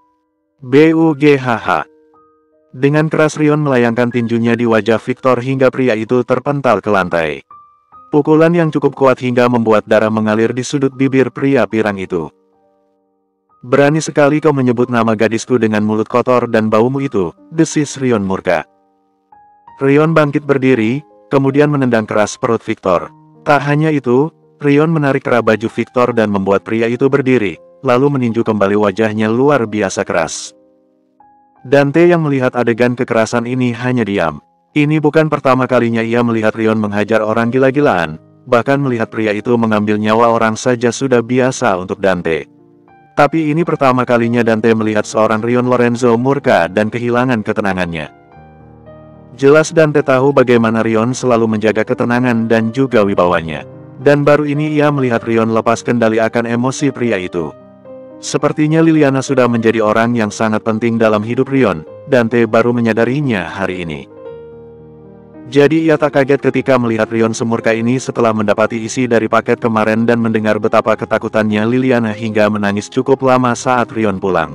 BUGHH. Dengan keras Rion melayangkan tinjunya di wajah Victor hingga pria itu terpental ke lantai. Pukulan yang cukup kuat hingga membuat darah mengalir di sudut bibir pria pirang itu. Berani sekali kau menyebut nama gadisku dengan mulut kotor dan baumu itu, desis Rion murka. Rion bangkit berdiri, kemudian menendang keras perut Victor. Tak hanya itu, Rion menarik kerah baju Victor dan membuat pria itu berdiri, lalu meninju kembali wajahnya luar biasa keras. Dante yang melihat adegan kekerasan ini hanya diam. Ini bukan pertama kalinya ia melihat Rion menghajar orang gila-gilaan, bahkan melihat pria itu mengambil nyawa orang saja sudah biasa untuk Dante. Tapi ini pertama kalinya Dante melihat seorang Rion Lorenzo murka dan kehilangan ketenangannya. Jelas Dante tahu bagaimana Rion selalu menjaga ketenangan dan juga wibawanya. Dan baru ini ia melihat Rion lepas kendali akan emosi pria itu. Sepertinya Liliana sudah menjadi orang yang sangat penting dalam hidup Rion, Dante baru menyadarinya hari ini. Jadi ia tak kaget ketika melihat Rion semurka ini setelah mendapati isi dari paket kemarin dan mendengar betapa ketakutannya Liliana hingga menangis cukup lama saat Rion pulang.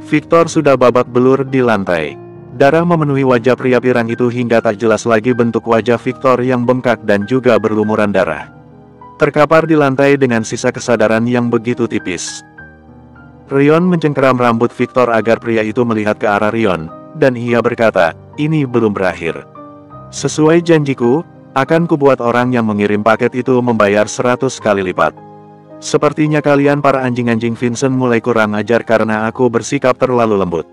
Victor sudah babak belur di lantai. Darah memenuhi wajah pria pirang itu hingga tak jelas lagi bentuk wajah Victor yang bengkak dan juga berlumuran darah. Terkapar di lantai dengan sisa kesadaran yang begitu tipis. Rion mencengkeram rambut Victor agar pria itu melihat ke arah Rion, dan ia berkata, "Ini belum berakhir. Sesuai janjiku, akan kubuat orang yang mengirim paket itu membayar 100 kali lipat. Sepertinya kalian para anjing-anjing Vincent mulai kurang ajar karena aku bersikap terlalu lembut.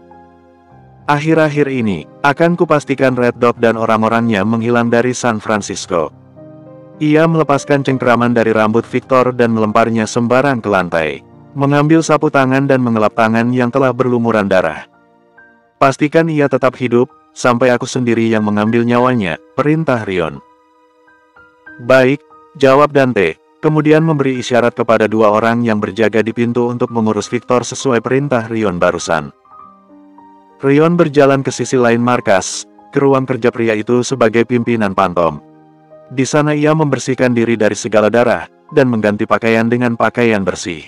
Akhir-akhir ini, akan kupastikan Red Dog dan orang-orangnya menghilang dari San Francisco." Ia melepaskan cengkeraman dari rambut Victor dan melemparnya sembarang ke lantai. Mengambil sapu tangan dan mengelap tangan yang telah berlumuran darah. "Pastikan ia tetap hidup, sampai aku sendiri yang mengambil nyawanya," perintah Rion. "Baik," jawab Dante, kemudian memberi isyarat kepada dua orang yang berjaga di pintu untuk mengurus Victor sesuai perintah Rion barusan. Rion berjalan ke sisi lain markas, ke ruang kerja pria itu sebagai pimpinan Pantom. Di sana ia membersihkan diri dari segala darah, dan mengganti pakaian dengan pakaian bersih.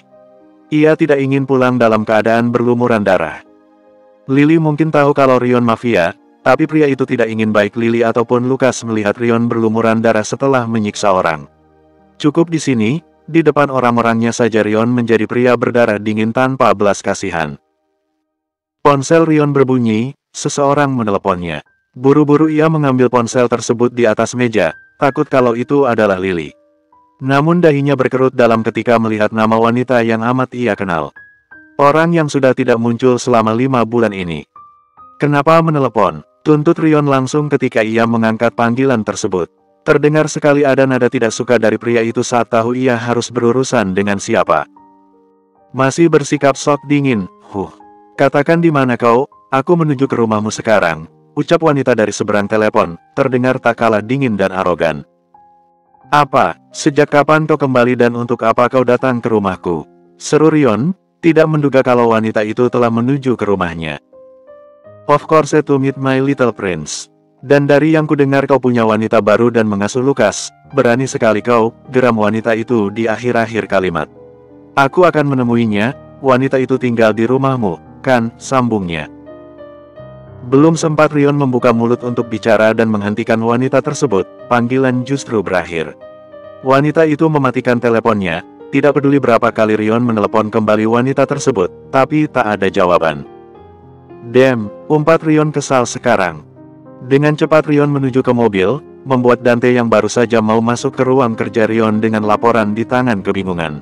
Ia tidak ingin pulang dalam keadaan berlumuran darah. Lily mungkin tahu kalau Rion mafia, tapi pria itu tidak ingin baik Lily ataupun Lucas melihat Rion berlumuran darah setelah menyiksa orang. Cukup di sini, di depan orang-orangnya saja Rion menjadi pria berdarah dingin tanpa belas kasihan. Ponsel Rion berbunyi, seseorang meneleponnya. Buru-buru ia mengambil ponsel tersebut di atas meja, takut kalau itu adalah Lily. Namun dahinya berkerut dalam ketika melihat nama wanita yang amat ia kenal. Orang yang sudah tidak muncul selama 5 bulan ini. "Kenapa menelepon?" tuntut Rion langsung ketika ia mengangkat panggilan tersebut. Terdengar sekali ada nada tidak suka dari pria itu saat tahu ia harus berurusan dengan siapa. Masih bersikap sok dingin, "Katakan di mana kau, aku menuju ke rumahmu sekarang," ucap wanita dari seberang telepon, terdengar tak kalah dingin dan arogan. "Apa, sejak kapan kau kembali dan untuk apa kau datang ke rumahku?" seru Rion, tidak menduga kalau wanita itu telah menuju ke rumahnya. "Of course to meet my little prince. Dan dari yang kudengar kau punya wanita baru dan mengasuh Lucas, berani sekali kau," geram wanita itu di akhir-akhir kalimat. "Aku akan menemuinya, wanita itu tinggal di rumahmu, kan?" sambungnya. Belum sempat Rion membuka mulut untuk bicara dan menghentikan wanita tersebut, panggilan justru berakhir. Wanita itu mematikan teleponnya, tidak peduli berapa kali Rion menelepon kembali wanita tersebut, tapi tak ada jawaban. "Damn," umpat Rion kesal sekarang. Dengan cepat Rion menuju ke mobil, membuat Dante yang baru saja mau masuk ke ruang kerja Rion dengan laporan di tangan kebingungan.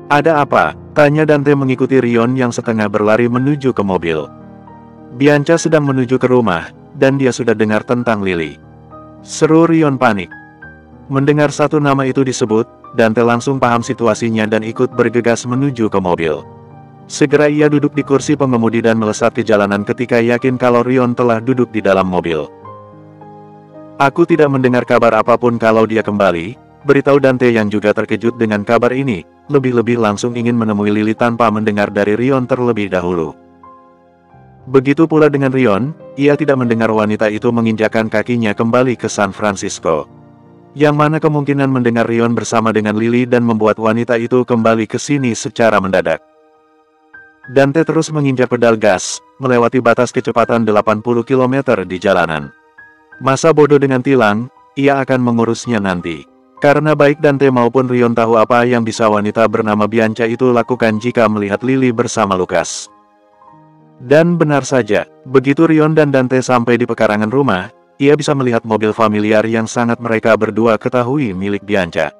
"Ada apa?" tanya Dante mengikuti Rion yang setengah berlari menuju ke mobil. Bianca sedang menuju ke rumah, dan dia sudah dengar tentang Lily. Seru Rion panik. Mendengar satu nama itu disebut, Dante langsung paham situasinya dan ikut bergegas menuju ke mobil. Segera ia duduk di kursi pengemudi dan melesat ke jalanan ketika yakin kalau Rion telah duduk di dalam mobil. "Aku tidak mendengar kabar apapun kalau dia kembali," beritahu Dante yang juga terkejut dengan kabar ini, lebih-lebih langsung ingin menemui Lily tanpa mendengar dari Rion terlebih dahulu. Begitu pula dengan Rion, ia tidak mendengar wanita itu menginjakkan kakinya kembali ke San Francisco. Yang mana kemungkinan mendengar Rion bersama dengan Lily dan membuat wanita itu kembali ke sini secara mendadak. Dante terus menginjak pedal gas, melewati batas kecepatan 80 km di jalanan. Masa bodoh dengan tilang, ia akan mengurusnya nanti. Karena baik Dante maupun Rion tahu apa yang bisa wanita bernama Bianca itu lakukan jika melihat Lily bersama Lucas. Dan benar saja, begitu Rion dan Dante sampai di pekarangan rumah, ia bisa melihat mobil familiar yang sangat mereka berdua ketahui milik Bianca.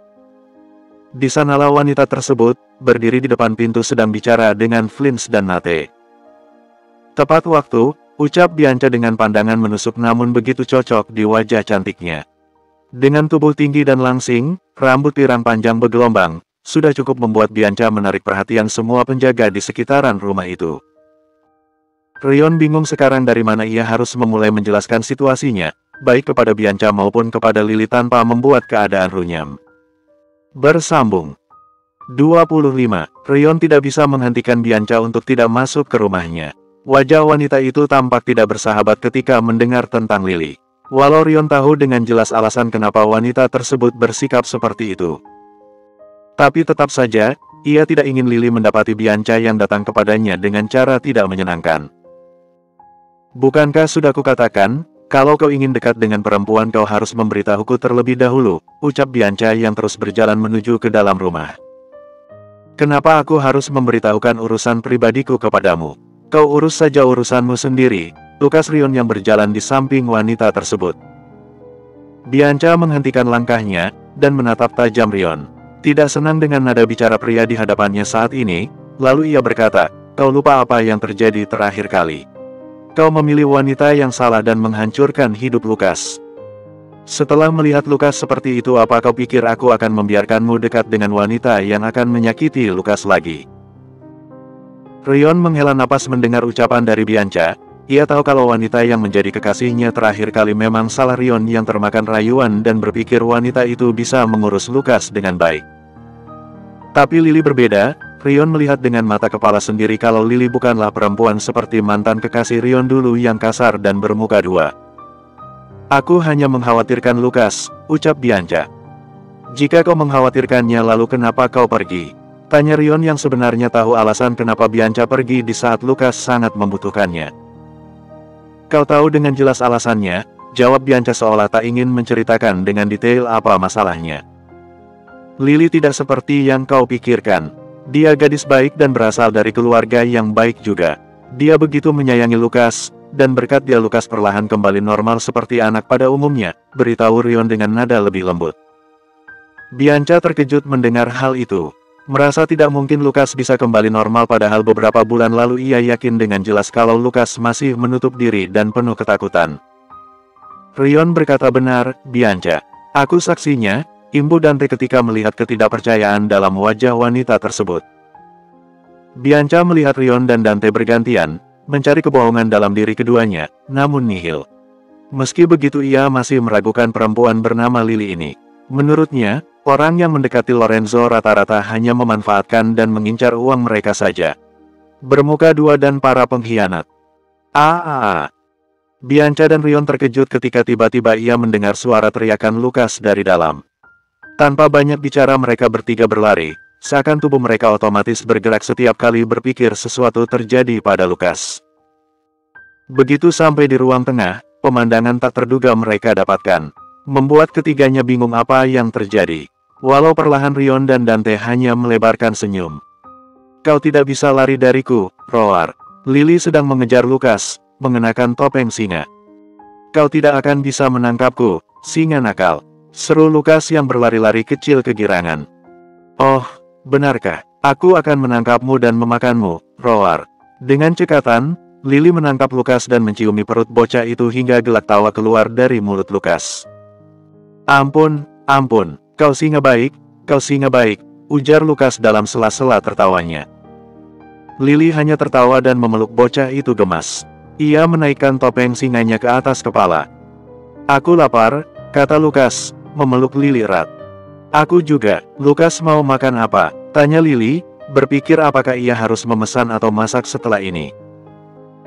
Di sanalah wanita tersebut, berdiri di depan pintu sedang bicara dengan Flynn dan Nate. Tepat waktu, ucap Bianca dengan pandangan menusuk namun begitu cocok di wajah cantiknya. Dengan tubuh tinggi dan langsing, rambut pirang panjang bergelombang, sudah cukup membuat Bianca menarik perhatian semua penjaga di sekitaran rumah itu. Rion bingung sekarang dari mana ia harus memulai menjelaskan situasinya, baik kepada Bianca maupun kepada Lily tanpa membuat keadaan runyam. Bersambung 25. Rion tidak bisa menghentikan Bianca untuk tidak masuk ke rumahnya. Wajah wanita itu tampak tidak bersahabat ketika mendengar tentang Lily. Walau Rion tahu dengan jelas alasan kenapa wanita tersebut bersikap seperti itu. Tapi tetap saja, ia tidak ingin Lily mendapati Bianca yang datang kepadanya dengan cara tidak menyenangkan. Bukankah sudah kukatakan, kalau kau ingin dekat dengan perempuan kau harus memberitahuku terlebih dahulu, ucap Bianca yang terus berjalan menuju ke dalam rumah. Kenapa aku harus memberitahukan urusan pribadiku kepadamu? Kau urus saja urusanmu sendiri, tukas Rion yang berjalan di samping wanita tersebut. Bianca menghentikan langkahnya, dan menatap tajam Rion. Tidak senang dengan nada bicara pria di hadapannya saat ini, lalu ia berkata, kau lupa apa yang terjadi terakhir kali. Kau memilih wanita yang salah dan menghancurkan hidup Lucas. Setelah melihat Lucas seperti itu, apa kau pikir aku akan membiarkanmu dekat dengan wanita yang akan menyakiti Lucas lagi? Rion menghela napas mendengar ucapan dari Bianca. Ia tahu kalau wanita yang menjadi kekasihnya terakhir kali memang salah Rion yang termakan rayuan dan berpikir wanita itu bisa mengurus Lucas dengan baik. Tapi Lily berbeda. Rion melihat dengan mata kepala sendiri kalau Lily bukanlah perempuan seperti mantan kekasih Rion dulu yang kasar dan bermuka dua. Aku hanya mengkhawatirkan Lucas, ucap Bianca. Jika kau mengkhawatirkannya lalu kenapa kau pergi? Tanya Rion yang sebenarnya tahu alasan kenapa Bianca pergi di saat Lucas sangat membutuhkannya. Kau tahu dengan jelas alasannya, jawab Bianca seolah tak ingin menceritakan dengan detail apa masalahnya. Lily tidak seperti yang kau pikirkan. Dia gadis baik dan berasal dari keluarga yang baik juga. Dia begitu menyayangi Lucas, dan berkat dia Lucas perlahan kembali normal seperti anak pada umumnya, beritahu Rion dengan nada lebih lembut. Bianca terkejut mendengar hal itu. Merasa tidak mungkin Lucas bisa kembali normal padahal beberapa bulan lalu ia yakin dengan jelas kalau Lucas masih menutup diri dan penuh ketakutan. Rion berkata benar, Bianca. Aku saksinya. Imbu Dante ketika melihat ketidakpercayaan dalam wajah wanita tersebut. Bianca melihat Rion dan Dante bergantian, mencari kebohongan dalam diri keduanya, namun nihil. Meski begitu ia masih meragukan perempuan bernama Lily ini. Menurutnya, orang yang mendekati Lorenzo rata-rata hanya memanfaatkan dan mengincar uang mereka saja. Bermuka dua dan para pengkhianat. Bianca dan Rion terkejut ketika tiba-tiba ia mendengar suara teriakan Lucas dari dalam. Tanpa banyak bicara mereka bertiga berlari, seakan tubuh mereka otomatis bergerak setiap kali berpikir sesuatu terjadi pada Lucas. Begitu sampai di ruang tengah, pemandangan tak terduga mereka dapatkan. Membuat ketiganya bingung apa yang terjadi. Walau perlahan Rion dan Dante hanya melebarkan senyum. Kau tidak bisa lari dariku, roar. Lily sedang mengejar Lucas, mengenakan topeng singa. Kau tidak akan bisa menangkapku, singa nakal. Seru Lucas yang berlari-lari kecil kegirangan. Oh, benarkah? Aku akan menangkapmu dan memakanmu, roar. Dengan cekatan, Lily menangkap Lucas dan menciumi perut bocah itu hingga gelak tawa keluar dari mulut Lucas. Ampun, kau singa baik, ujar Lucas dalam sela-sela tertawanya. Lily hanya tertawa dan memeluk bocah itu gemas. Ia menaikkan topeng singanya ke atas kepala. Aku lapar, kata Lucas, memeluk Lily erat. Aku juga. Lucas mau makan apa? Tanya Lily, berpikir apakah ia harus memesan atau masak setelah ini.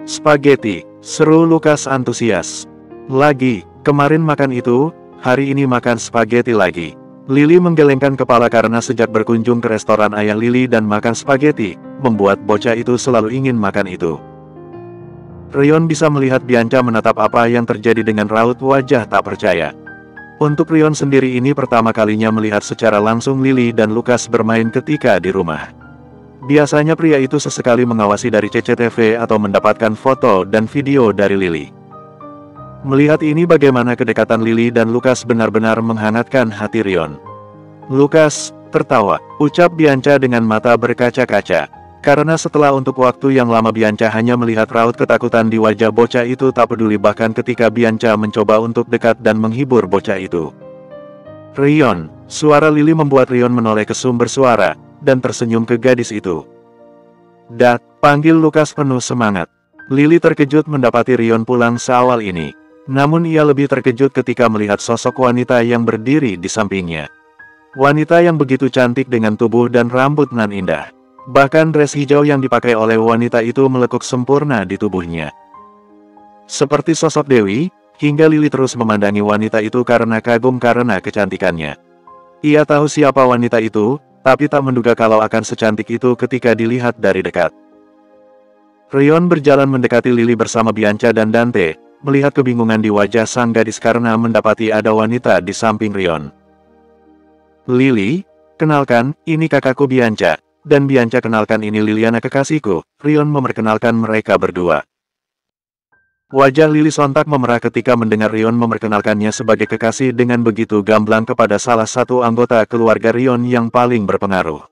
Spaghetti, seru Lukas antusias. Lagi, kemarin makan itu, hari ini makan spaghetti lagi. Lily menggelengkan kepala karena sejak berkunjung ke restoran ayah Lily dan makan spaghetti, membuat bocah itu selalu ingin makan itu. Rion bisa melihat Bianca menatap apa yang terjadi dengan raut wajah tak percaya. Untuk Rion sendiri ini pertama kalinya melihat secara langsung Lily dan Lukas bermain ketika di rumah. Biasanya pria itu sesekali mengawasi dari CCTV atau mendapatkan foto dan video dari Lily. Melihat ini bagaimana kedekatan Lily dan Lukas benar-benar menghangatkan hati Rion. Lukas tertawa, ucap Bianca dengan mata berkaca-kaca. Karena setelah untuk waktu yang lama Bianca hanya melihat raut ketakutan di wajah bocah itu tak peduli bahkan ketika Bianca mencoba untuk dekat dan menghibur bocah itu. Rion, suara Lily membuat Rion menoleh ke sumber suara, dan tersenyum ke gadis itu. Dat, panggil Lukas penuh semangat. Lily terkejut mendapati Rion pulang seawal ini. Namun ia lebih terkejut ketika melihat sosok wanita yang berdiri di sampingnya. Wanita yang begitu cantik dengan tubuh dan rambut nan indah. Bahkan dress hijau yang dipakai oleh wanita itu melekuk sempurna di tubuhnya. Seperti sosok Dewi, hingga Lily terus memandangi wanita itu karena kagum karena kecantikannya. Ia tahu siapa wanita itu, tapi tak menduga kalau akan secantik itu ketika dilihat dari dekat. Rion berjalan mendekati Lily bersama Bianca dan Dante, melihat kebingungan di wajah sang gadis karena mendapati ada wanita di samping Rion. Lily, kenalkan, ini kakakku Bianca, dan Bianca kenalkan ini Liliana kekasihku. Rion memperkenalkan mereka berdua. Wajah Lily sontak memerah ketika mendengar Rion memperkenalkannya sebagai kekasih dengan begitu gamblang kepada salah satu anggota keluarga Rion yang paling berpengaruh.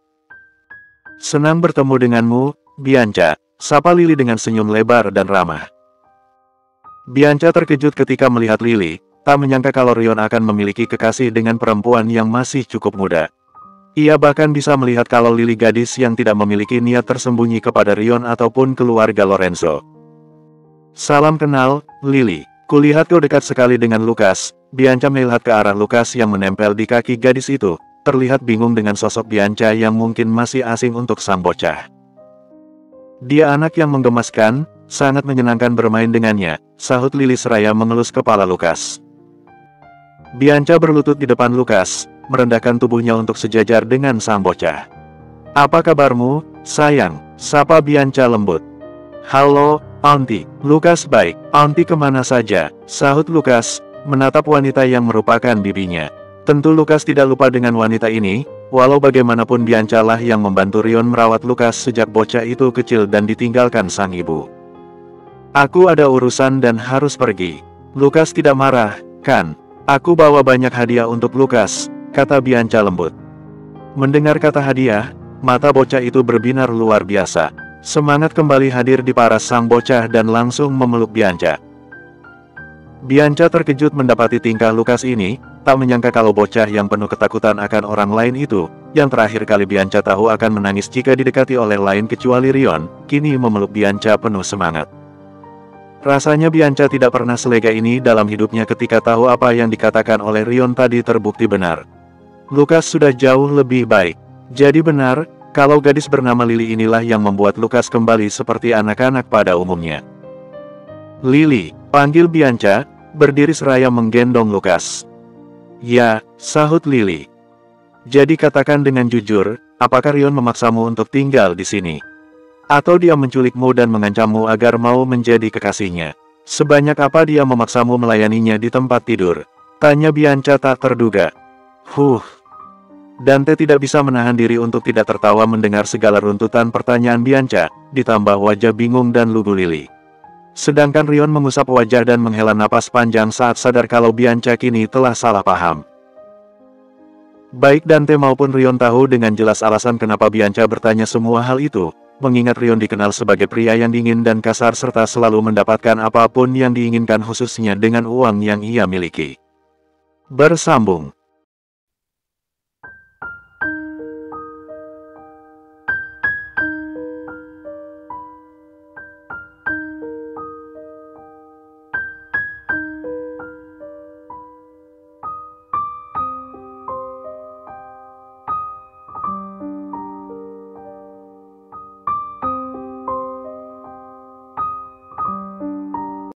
Senang bertemu denganmu, Bianca, sapa Lily dengan senyum lebar dan ramah. Bianca terkejut ketika melihat Lily, tak menyangka kalau Rion akan memiliki kekasih dengan perempuan yang masih cukup muda. Ia bahkan bisa melihat kalau Lily gadis yang tidak memiliki niat tersembunyi kepada Rion ataupun keluarga Lorenzo. Salam kenal, Lily. Kulihat kau dekat sekali dengan Lukas. Bianca melihat ke arah Lukas yang menempel di kaki gadis itu, terlihat bingung dengan sosok Bianca yang mungkin masih asing untuk sang bocah. Dia anak yang menggemaskan, sangat menyenangkan bermain dengannya, sahut Lily seraya mengelus kepala Lukas. Bianca berlutut di depan Lukas, merendahkan tubuhnya untuk sejajar dengan sang bocah. Apa kabarmu, sayang? Sapa Bianca lembut. Halo, Auntie. Lukas baik. Auntie kemana saja? Sahut Lukas, menatap wanita yang merupakan bibinya. Tentu Lukas tidak lupa dengan wanita ini, walau bagaimanapun Bianca lah yang membantu Rion merawat Lukas sejak bocah itu kecil dan ditinggalkan sang ibu. Aku ada urusan dan harus pergi. Lukas tidak marah, kan? Aku bawa banyak hadiah untuk Lukas, kata Bianca lembut. Mendengar kata hadiah, mata bocah itu berbinar luar biasa. Semangat kembali hadir di paras sang bocah dan langsung memeluk Bianca. Bianca terkejut mendapati tingkah Lukas ini, tak menyangka kalau bocah yang penuh ketakutan akan orang lain itu, yang terakhir kali Bianca tahu akan menangis jika didekati oleh lain kecuali Rion, kini memeluk Bianca penuh semangat. Rasanya Bianca tidak pernah selega ini dalam hidupnya ketika tahu apa yang dikatakan oleh Rion tadi terbukti benar. Lukas sudah jauh lebih baik. Jadi benar, kalau gadis bernama Lily inilah yang membuat Lukas kembali seperti anak-anak pada umumnya. Lily, panggil Bianca, berdiri seraya menggendong Lukas. Ya, sahut Lily. Jadi katakan dengan jujur, apakah Rion memaksamu untuk tinggal di sini? Atau dia menculikmu dan mengancammu agar mau menjadi kekasihnya? Sebanyak apa dia memaksamu melayaninya di tempat tidur? Tanya Bianca tak terduga. Dante tidak bisa menahan diri untuk tidak tertawa mendengar segala runtutan pertanyaan Bianca, ditambah wajah bingung dan lugu Lily. Sedangkan Rion mengusap wajah dan menghela napas panjang saat sadar kalau Bianca kini telah salah paham. Baik Dante maupun Rion tahu dengan jelas alasan kenapa Bianca bertanya semua hal itu, mengingat Rion dikenal sebagai pria yang dingin dan kasar serta selalu mendapatkan apapun yang diinginkan khususnya dengan uang yang ia miliki. Bersambung.